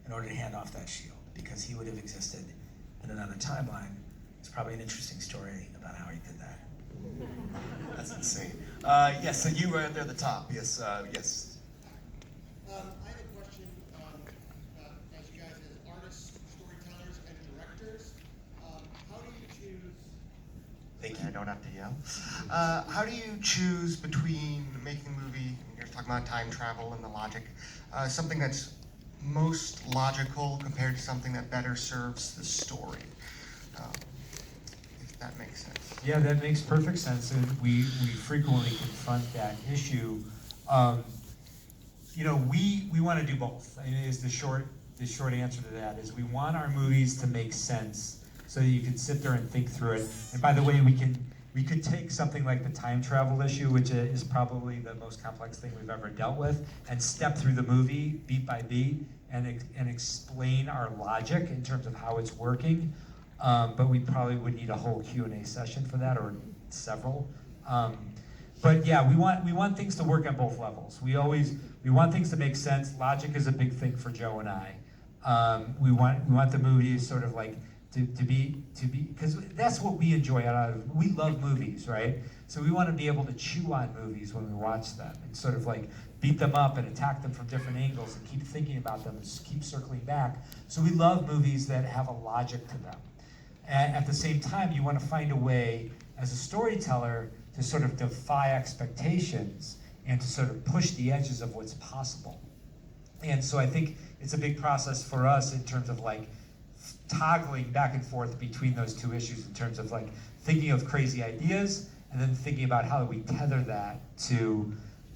in order to hand off that shield, because he would have existed in another timeline. It's probably an interesting story about how he did that. That's insane. Yes, so you were there at the top. Yes, yes. I have a question as you guys as artists, storytellers, and directors. How do you choose? Thank you. I don't have to yell. How do you choose between making a movie, you're talking about time travel and the logic, something that's most logical compared to something that better serves the story? If that makes sense. Yeah, that makes perfect sense, and we frequently confront that issue. You know, we want to do both. I mean, is the short answer to that is we want our movies to make sense so that you can sit there and think through it. And by the way, we could take something like the time travel issue, which is probably the most complex thing we've ever dealt with, and step through the movie beat by beat and explain our logic in terms of how it's working. But we probably would need a whole Q&A session for that, or several. But yeah, we want things to work on both levels. We want things to make sense. Logic is a big thing for Joe and I. We want the movie sort of like to be because that's what we enjoy out of. We love movies, right? So we want to be able to chew on movies when we watch them and sort of like beat them up and attack them from different angles and keep thinking about them and just keep circling back. So we love movies that have a logic to them. And at the same time, you want to find a way as a storyteller to sort of defy expectations and to sort of push the edges of what's possible. And so I think it's a big process for us in terms of like toggling back and forth between those two issues in terms of like thinking of crazy ideas and then thinking about how do we tether that to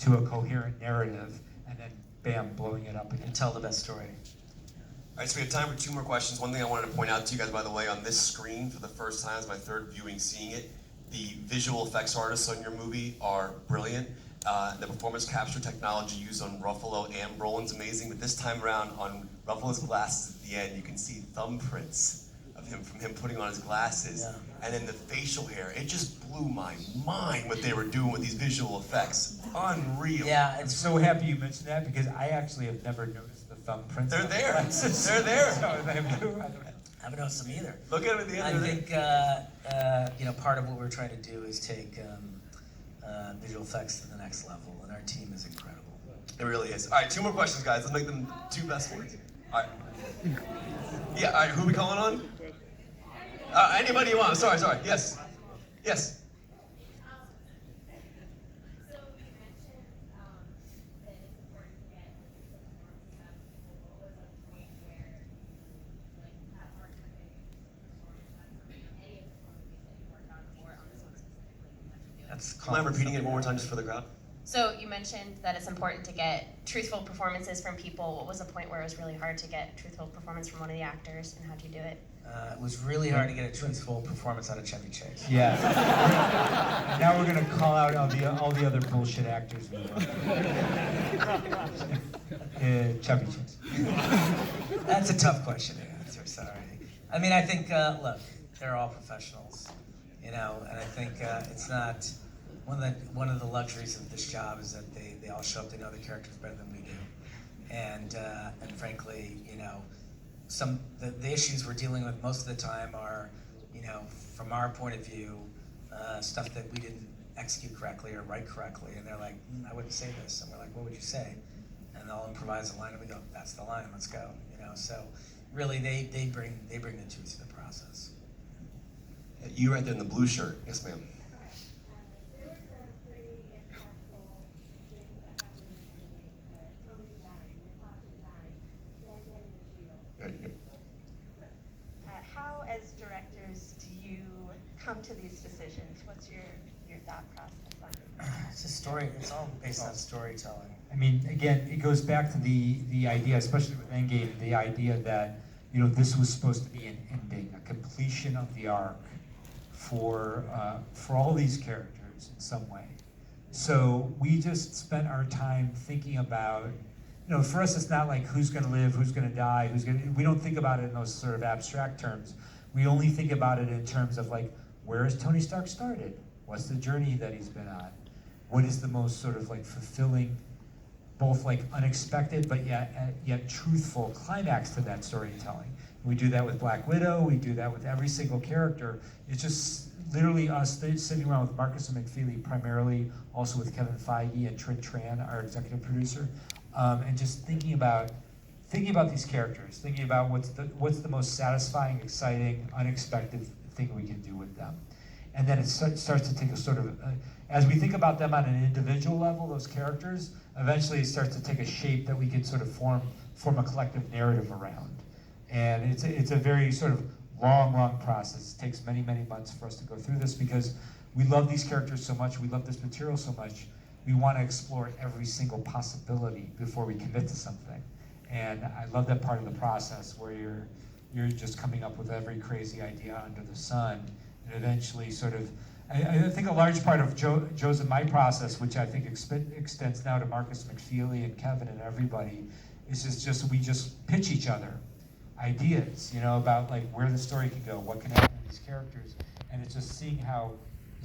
a coherent narrative and then bam, blowing it up And tell the best story. All right, so we have time for 2 more questions. One thing I wanted to point out to you guys, by the way, on this screen for the first time, it's my 3rd viewing seeing it, the visual effects artists on your movie are brilliant. The performance capture technology used on Ruffalo and Brolin's amazing, but this time around on Ruffalo's glasses at the end, you can see thumbprints of him from him putting on his glasses. Yeah. And then the facial hair, it just blew my mind what they were doing with these visual effects. Unreal. Yeah, I'm so happy you mentioned that because I actually have never noticed the thumbprints. They're on the there. glasses. They're there. So, I don't know. I haven't noticed them either. Look at him at the end I of it. think you know, part of what we're trying to do is take visual effects to the next level, and our team is incredible. It really is. All right, 2 more questions, guys. Let's make them 2 best ones. All right. Yeah, all right, who are we calling on? Anybody you want. Sorry. Yes. Yes. So you mentioned that it's important to get performances out of people. What was a point where like had a hard time getting performance out of any of the movies that you worked on or on this one specifically? That's Do you mind repeating it one more time just for the crowd? So you mentioned that it's important to get truthful performances from people. What was the point where it was really hard to get truthful performance from one of the actors, and how'd you do it? It was really hard to get a truthful performance out of Chevy Chase. Yeah. Now we're gonna call out all the other bullshit actors we love. Chevy Chase. That's a tough question to answer, sorry. I mean, I think, look, they're all professionals, you know, and I think it's not, one of the luxuries of this job is that they all show up, they know the characters better than we do. And frankly, you know, the issues we're dealing with most of the time are, you know, from our point of view, stuff that we didn't execute correctly or write correctly, and they're like, I wouldn't say this, and we're like, what would you say? And they'll improvise a line, and we go, that's the line, let's go, you know. So really, they bring the truth to the process. You right there in the blue shirt. Yes, ma'am. There was a pretty impactful thing that happened in the Tony dying, Natasha dying, then getting the shield. Right here. How, as directors, do you come to these decisions? What's your thought process on it? It's a story, it's all based on storytelling. I mean, again, it goes back to the idea, especially with Endgame, the idea that, you know, this was supposed to be an ending, a completion of the arc for all these characters in some way. So we just spent our time thinking about, you know, for us it's not like who's going to live, who's going to die, we don't think about it in those sort of abstract terms. We only think about it in terms of like, where has Tony Stark started? What's the journey that he's been on? What is the most sort of like fulfilling both like unexpected but yet truthful climax to that storytelling. We do that with Black Widow. We do that with every single character. It's just literally us sitting around with Marcus and McFeely, primarily, also with Kevin Feige and Trin Tran, our executive producer, and just thinking about these characters, thinking about what's the most satisfying, exciting, unexpected thing we can do with them. And then it starts to take a sort of, as we think about them on an individual level, those characters, eventually it starts to take a shape that we can sort of form a collective narrative around. And it's a very sort of long process. It takes many months for us to go through this because we love these characters so much, we love this material so much, we want to explore every single possibility before we commit to something. And I love that part of the process where you're just coming up with every crazy idea under the sun, and eventually sort of, I think a large part of Joe's and my process, which I think extends now to Marcus McFeely and Kevin and everybody, is just we just pitch each other ideas, about like where the story can go, what can happen to these characters, and it's just seeing how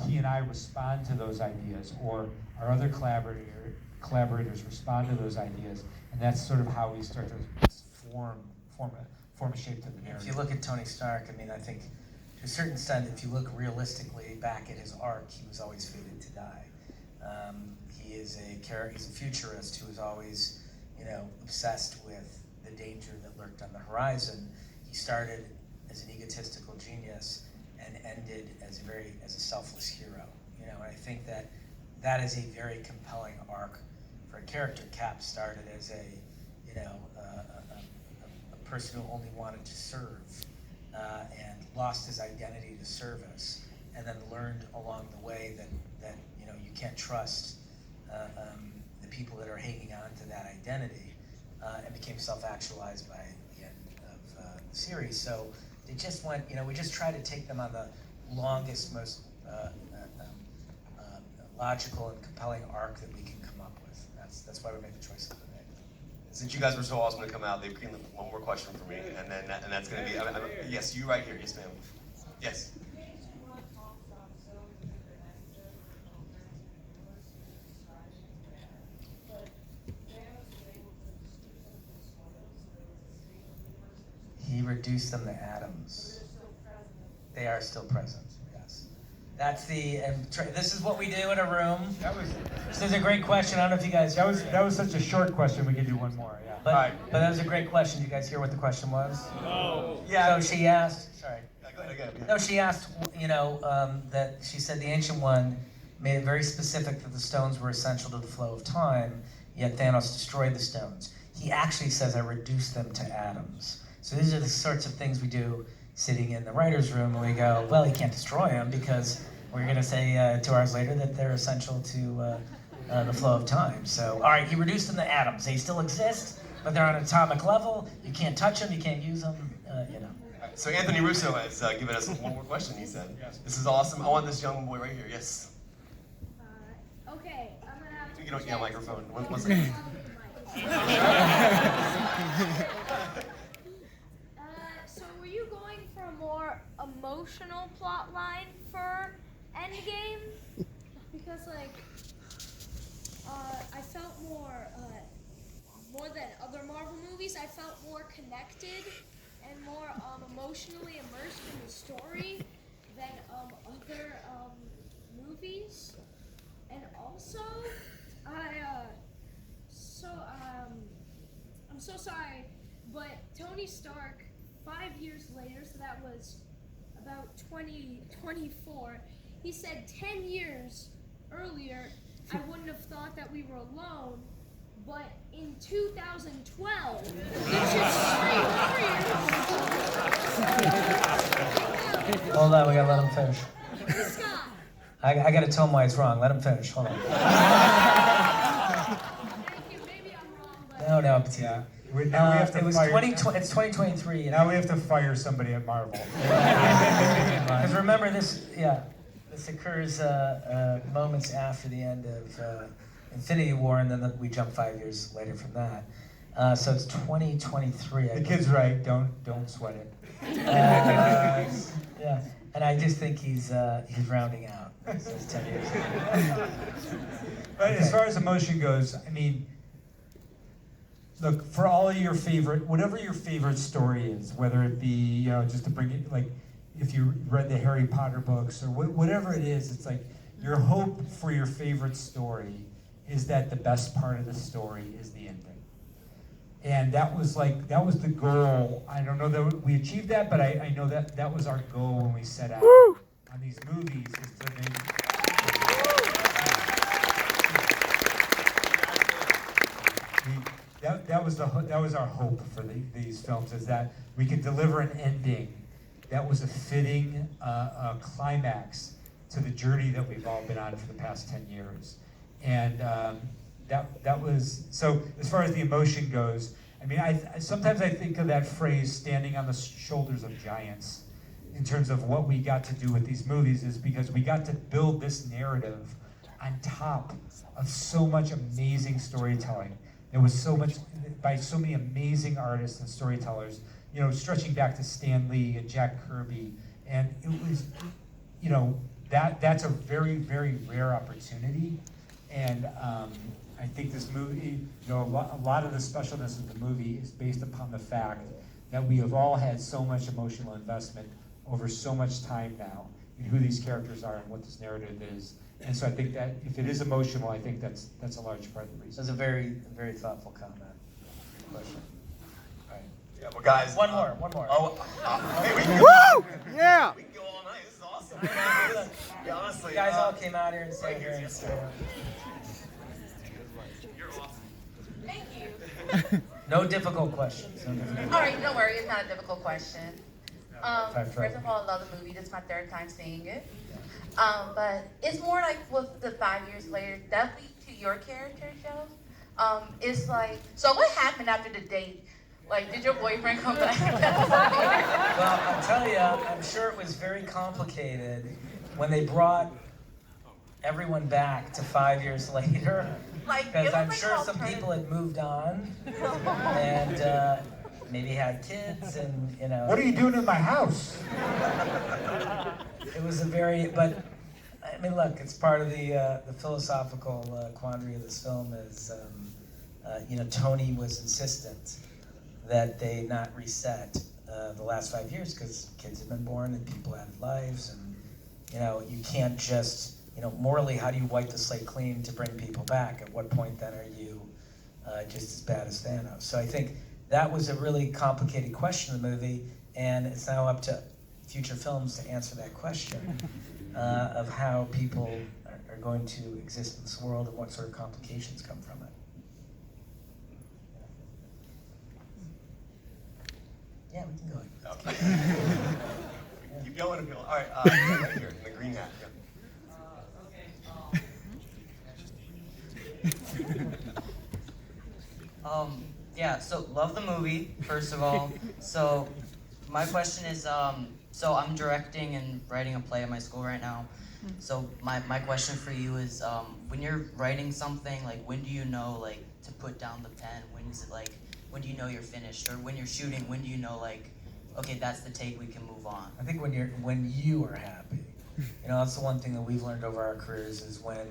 he and I respond to those ideas, or our other collaborators respond to those ideas, and that's sort of how we start to form a shape to the narrative. If you look at Tony Stark, I mean, I think to a certain extent, if you look realistically back at his arc, he was always fated to die. He's a futurist who was always, obsessed with the danger that lurked on the horizon. He started as an egotistical genius and ended as a selfless hero. And I think that is a very compelling arc for a character. Cap started as a person who only wanted to serve and lost his identity to service, and then learned along the way that you can't trust the people that are hanging on to that identity, and became self-actualized by the end of the series. So they just went, we just tried to take them on the longest, most logical and compelling arc that we can come up with. That's why we made the choices we made. Since you guys were so awesome to come out, they've greenlit one more question for me, and that's going to be, yes, you right here, yes ma'am. Yes. He reduced them to atoms. They are still present, yes. That's this is what we do in a room. This is a great question. I don't know if you guys... That was such a short question, we could do one more, yeah. But that was a great question. Did you guys hear what the question was? No. Yeah. So she asked, sorry. Go ahead. No, she asked, that she said the Ancient One made it very specific that the stones were essential to the flow of time, yet Thanos destroyed the stones. He actually says, I reduced them to atoms. So these are the sorts of things we do sitting in the writer's room, and we go, well, he can't destroy them because we're going to say 2 hours later that they're essential to the flow of time. So, all right, he reduced them to atoms. They still exist, but they're on an atomic level. You can't touch them, you can't use them, So Anthony Russo has given us one more question, he said. This is awesome. I want this young boy right here, yes. Okay, I'm gonna have to You don't check. microphone. One second. So were you going for a more emotional plot line for End Game? Because I felt more than other Marvel movies, I felt more connected and more emotionally immersed in the story than other movies. And also, I'm so sorry, but Tony Stark, 5 years later, so that was about 2024, he said 10 years earlier, I wouldn't have thought that we were alone, but in 2012, which is 3 years. Hold on, we gotta let him finish. This guy. I gotta tell him why it's wrong. Let him finish. Hold on. Thank you. Maybe I'm wrong, but No, it's yeah. Now we have to It was fire- 2020. It's 2023. Now we have to fire somebody at Marvel. Because remember this. Yeah, this occurs moments after the end of Infinity War, and then we jump 5 years later from that. So it's 2023. The kid's right. Don't sweat it. Yeah, and I just think he's rounding out. So it's 10 years. But as far as emotion goes, I mean, look, for all of your favorite, whatever your favorite story is, whether it be, just to bring it, like, if you read the Harry Potter books or whatever it is, it's like your hope for your favorite story is that the best part of the story is the ending. And that was the goal. I don't know that we achieved that, but I know that was our goal when we set out on these movies, is to make. That was our hope for these films, is that we could deliver an ending that was a fitting climax to the journey that we've all been on for the past 10 years. And that was, so as far as the emotion goes, I mean, sometimes I think of that phrase, standing on the shoulders of giants, in terms of what we got to do with these movies, is because we got to build this narrative on top of so much amazing storytelling. There was so much, by so many amazing artists and storytellers, stretching back to Stan Lee and Jack Kirby. And it was, that's a very, very rare opportunity. And I think this movie, a lot of the specialness of the movie is based upon the fact that we have all had so much emotional investment over so much time now in who these characters are and what this narrative is. And so I think that if it is emotional, I think that's a large part of the reason. That's a very, very thoughtful comment. Question. All right. Yeah, well, guys. One more. Oh, hey, we can Woo! Yeah! We can go all night. This is awesome. Yeah, honestly. You guys all came out here and sat here and said, You're awesome. Thank you. no difficult questions. All right, don't worry, it's not a difficult question. Time for First of all, I love the movie. This is my third time seeing it. But it's more like with the 5 years later, definitely to your character, Joe. It's like, so what happened after the date? Like, did your boyfriend come back? Well, I'll tell you, I'm sure it was very complicated when they brought everyone back to 5 years later. Like, Because give us, I'm like, sure an some people alternative. had moved on and maybe had kids and, What are you doing in my house? It was a very, but I mean, look, it's part of the philosophical quandary of this film is, Tony was insistent that they not reset the last 5 years because kids have been born and people had lives and, you can't just, morally, how do you wipe the slate clean to bring people back? At what point then are you just as bad as Thanos? So I think that was a really complicated question in the movie, and it's now up to future films to answer that question of how people are going to exist in this world and what sort of complications come from it. Yeah, we can go. Okay. Keep going if you want. All right, right here in the green hat. Yeah, so love the movie, first of all. So my question is, so I'm directing and writing a play at my school right now. So my question for you is, when you're writing something, like when do you know like to put down the pen? When is it like, when do you know you're finished? Or when you're shooting, when do you know like, okay, that's the take, we can move on? I think when you are happy, that's the one thing that we've learned over our careers is when,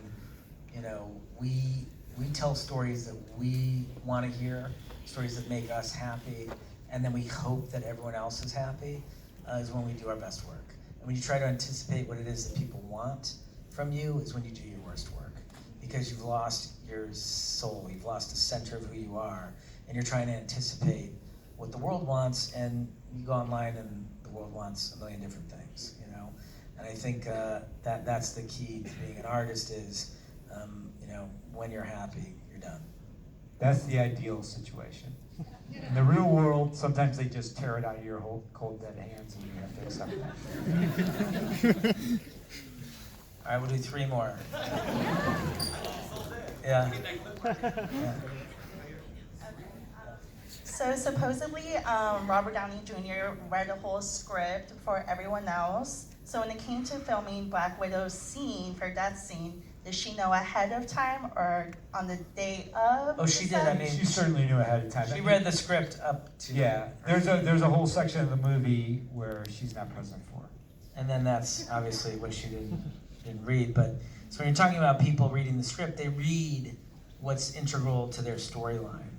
we tell stories that we want to hear, stories that make us happy, and then we hope that everyone else is happy, is when we do our best work. And when you try to anticipate what it is that people want from you is when you do your worst work. Because you've lost your soul, you've lost the center of who you are, and you're trying to anticipate what the world wants, and you go online and the world wants a million different things, And I think that's the key to being an artist is, when you're happy, you're done. That's the ideal situation. In the real world, sometimes they just tear it out of your whole cold dead hands and you have to accept that. All right, we'll do 3 more. Yeah. So supposedly, Robert Downey Jr. read a whole script for everyone else. So when it came to filming Black Widow's scene, for that scene, did she know ahead of time or on the day of? Oh, she did. I mean, She certainly knew ahead of time. she read the script up to. Yeah, there's a whole section of the movie where she's not present for. And then that's obviously what she didn't read. But so when you're talking about people reading the script, they read what's integral to their storyline.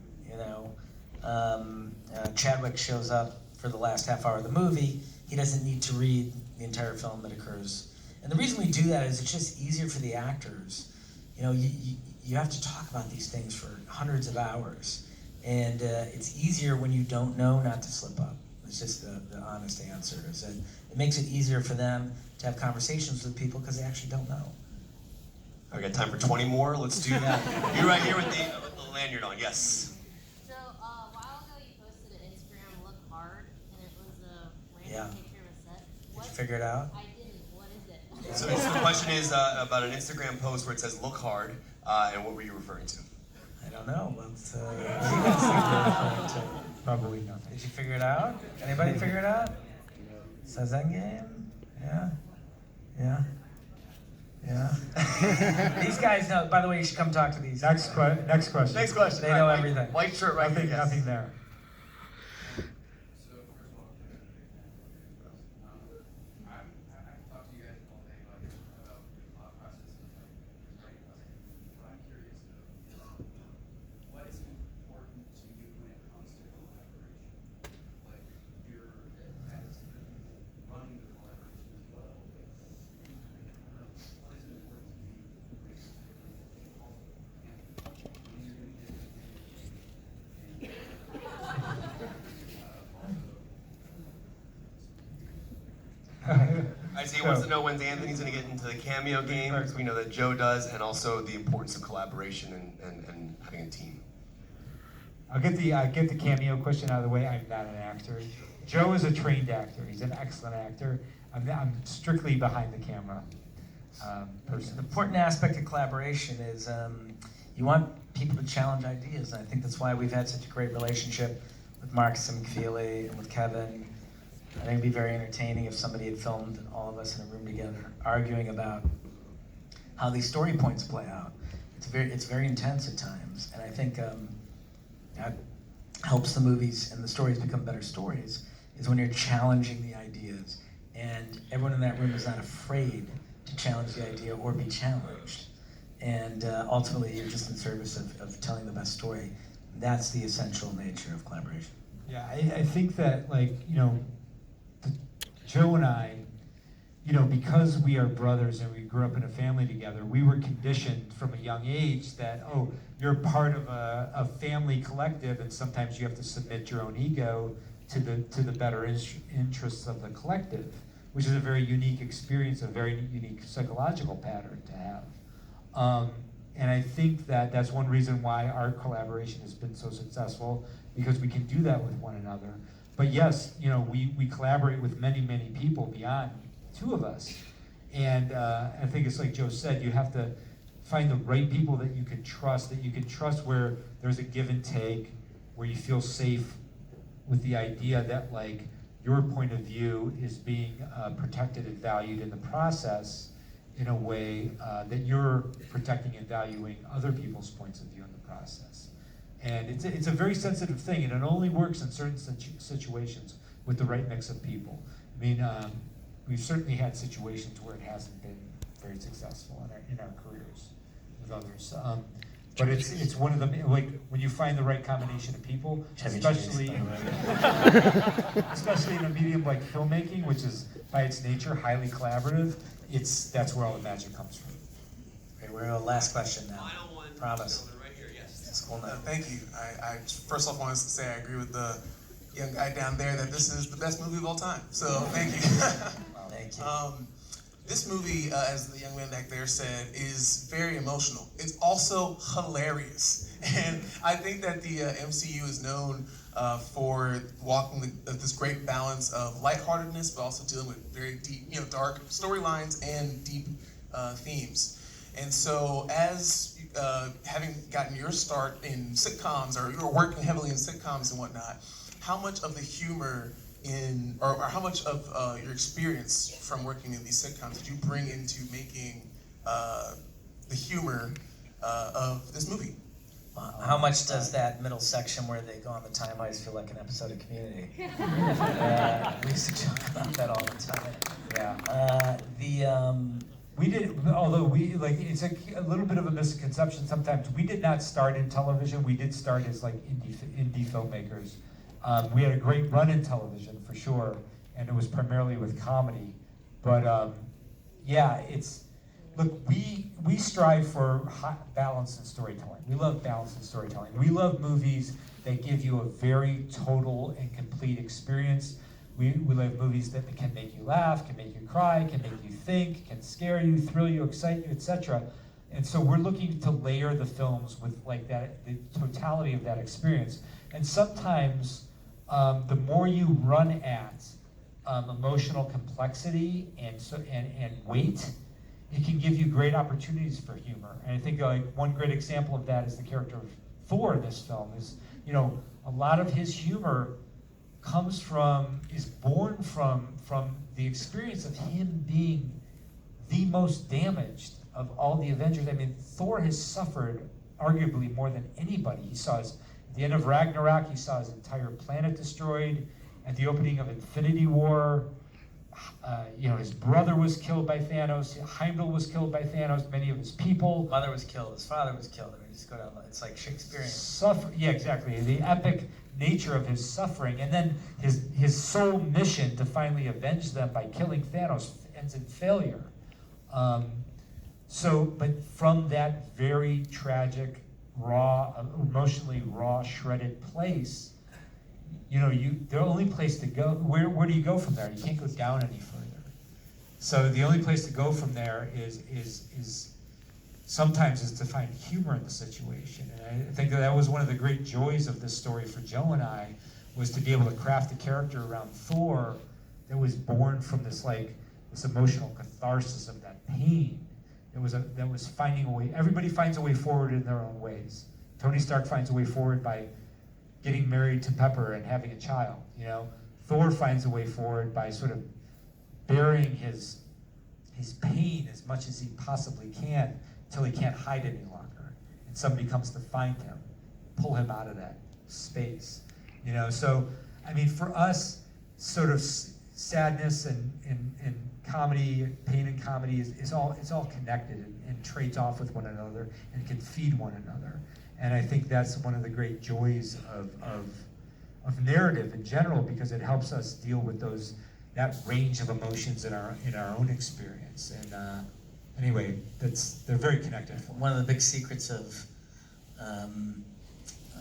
Chadwick shows up for the last half hour of the movie, he doesn't need to read the entire film that occurs. And the reason we do that is it's just easier for the actors. You know, you have to talk about these things for hundreds of hours. And it's easier when you don't know not to slip up. It's just the honest answer. Is that it makes it easier for them to have conversations with people because they actually don't know. I got time for 20 more. Let's do that. You're right here with the lanyard on. Yes. So, a while ago you posted an Instagram look hard, and it was a Yeah. random picture of a set. Did you figure it out? I didn't. What is it? So the question is about an Instagram post where it says "look hard," and what were you referring to? I don't know. But, what do you guys think they're referring to? Probably nothing. Did you figure it out? Anybody figure it out? Says End Game? Yeah? Yeah? Yeah? These guys know. By the way, you should come talk to these. Next question. Next question. They know everything. White shirt right Nothing, here. Yes. nothing there. So first of all, I can talk to you guys all day about the thought process of writing about it. What I'm curious of is what is important to you when it comes to collaboration? Like you're as running the collaboration as well. What is important to you when you're going to get Isaiah wants to know when Anthony's going to get into the cameo game. We know that Joe does, and also the importance of collaboration and having a team. I'll get the cameo question out of the way. I'm not an actor. Joe is a trained actor. He's an excellent actor. I'm strictly behind the camera person. The important aspect of collaboration is you want people to challenge ideas, and I think that's why we've had such a great relationship with Marcus and McFeely and with Kevin. I think it'd be very entertaining if somebody had filmed all of us in a room together, arguing about how these story points play out. It's very intense at times, and I think that helps the movies and the stories become better stories, is when you're challenging the ideas, and everyone in that room is not afraid to challenge the idea or be challenged. And ultimately, you're just in service of telling the best story. That's the essential nature of collaboration. Yeah, I think that, like, you know, Joe and I, you know, because we are brothers and we grew up in a family together, we were conditioned from a young age that, oh, you're part of a family collective, and sometimes you have to submit your own ego to the better interests of the collective, which is a very unique experience, a very unique psychological pattern to have. And I think that that's one reason why our collaboration has been so successful, because we can do that with one another. But yes, you know, we collaborate with many, many people beyond two of us. And I think it's like Joe said, you have to find the right people that you can trust where there's a give and take, where you feel safe with the idea that, like, your point of view is being protected and valued in the process in a way that you're protecting and valuing other people's points of view in the process. And it's a very sensitive thing, and it only works in certain situations with the right mix of people. I mean, we've certainly had situations where it hasn't been very successful in our careers with others. But it's one of the, like, when you find the right combination of people, especially in a medium like filmmaking, which is by its nature highly collaborative, that's where all the magic comes from. Okay, we're on the last question now. Final one. Promise. Right here, yes. It's cool now. Thank you. I first off wanted to say I agree with the young guy down there that this is the best movie of all time. So thank you. Thank you. This movie, as the young man back there said, is very emotional. It's also hilarious. And I think that the MCU is known for walking this great balance of lightheartedness, but also dealing with very deep, dark storylines and deep themes. And so as having gotten your start in sitcoms, or you were working heavily in sitcoms and whatnot, how much of the humor or how much of your experience from working in these sitcoms did you bring into making the humor of this movie? How much does that middle section where they go on the time heist feel like an episode of Community? We used to joke about that all the time. Yeah. We did, although we, like, it's a little bit of a misconception sometimes. We did not start in television. We did start as like indie filmmakers. We had a great run in television for sure, and it was primarily with comedy. But yeah, look, we strive for balance in storytelling. We love balance in storytelling. We love movies that give you a very total and complete experience. We love movies that can make you laugh, can make you cry, can make you think, can scare you, thrill you, excite you, etc. And so we're looking to layer the films with like that, the totality of that experience. And sometimes the more you run at emotional complexity and weight, it can give you great opportunities for humor. And I think like one great example of that is the character of Thor in this film. Is, you know, a lot of his humor is born from the experience of him being the most damaged of all the Avengers. I mean, Thor has suffered arguably more than anybody. At the end of Ragnarok, he saw his entire planet destroyed. At the opening of Infinity War, you know, his brother was killed by Thanos. Heimdall was killed by Thanos. Many of his people. Mother was killed. His father was killed. I mean, just go down. It's like Shakespearean. Yeah, exactly. The epic nature of his suffering, and then his sole mission to finally avenge them by killing Thanos ends in failure. But from that very tragic, raw, emotionally raw, shredded place, you know, the only place to go, where do you go from there? You can't go down any further. So the only place to go from there is sometimes is to find humor in the situation. And I think that was one of the great joys of this story for Joe and I, was to be able to craft a character around Thor that was born from this emotional catharsis of that pain. That was finding a way. Everybody finds a way forward in their own ways. Tony Stark finds a way forward by getting married to Pepper and having a child. You know, Thor finds a way forward by sort of burying his pain as much as he possibly can until he can't hide any longer, and somebody comes to find him, pull him out of that space. You know, so I mean, for us, sort of sadness and comedy, pain and comedy is all connected and trades off with one another and can feed one another. And I think that's one of the great joys of narrative in general, because it helps us deal with that range of emotions in our own experience. And anyway, they're very connected. One of the big secrets of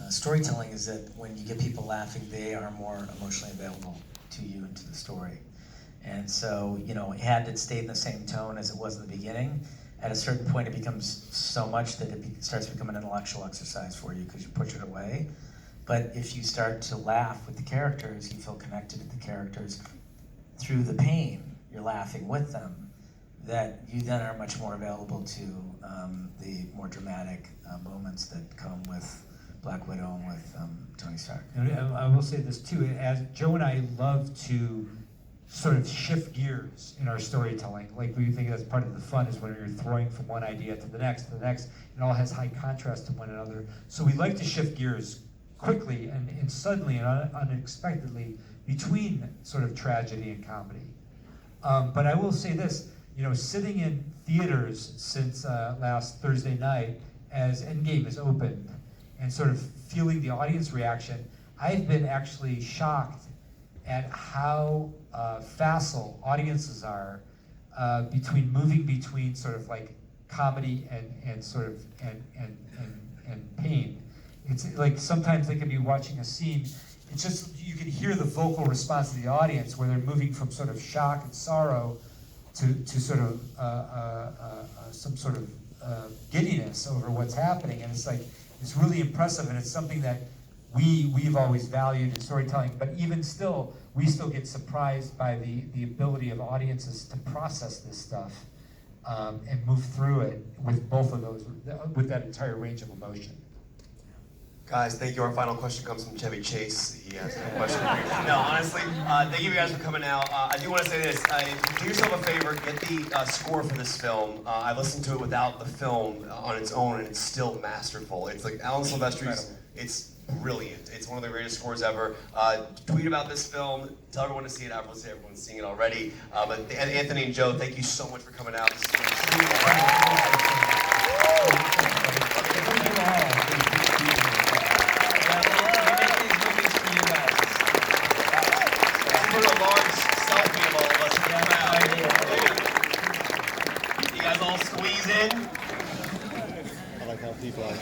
storytelling is that when you get people laughing, they are more emotionally available to you and to the story. And so, you know, had it stayed in the same tone as it was in the beginning, at a certain point it becomes so much that it starts to become an intellectual exercise for you because you push it away. But if you start to laugh with the characters, you feel connected to the characters through the pain, you're laughing with them, that you then are much more available to the more dramatic moments that come with Black Widow and with Tony Stark. And I will say this too, as Joe and I love to sort of shift gears in our storytelling. Like, we think that's part of the fun, is when you're throwing from one idea to the next, it all has high contrast to one another. So we like to shift gears quickly and suddenly and unexpectedly between sort of tragedy and comedy. But I will say this, you know, sitting in theaters since last Thursday night as End Game is opened and sort of feeling the audience reaction, I've been actually shocked at how facile audiences are moving between sort of like comedy and sort of and pain. It's like sometimes they can be watching a scene, it's just, you can hear the vocal response of the audience where they're moving from sort of shock and sorrow to sort of some sort of giddiness over what's happening. And it's like, it's really impressive, and it's something that we've always valued in storytelling, but even still, we still get surprised by the ability of audiences to process this stuff and move through it with both of those, with that entire range of emotion. Guys, thank you. Our final question comes from Chevy Chase. He has a question for you. No, honestly, thank you guys for coming out. I do want to say this. Do yourself a favor, get the score for this film. I listened to it without the film on its own, and it's still masterful. It's like Alan Silvestri's, it's brilliant. It's one of the greatest scores ever. Tweet about this film. Tell everyone to see it. Obviously, everyone's seeing it already. But Anthony and Joe, thank you so much for coming out. This is a large selfie of all of us in the crowd. You guys all squeeze in. I like how people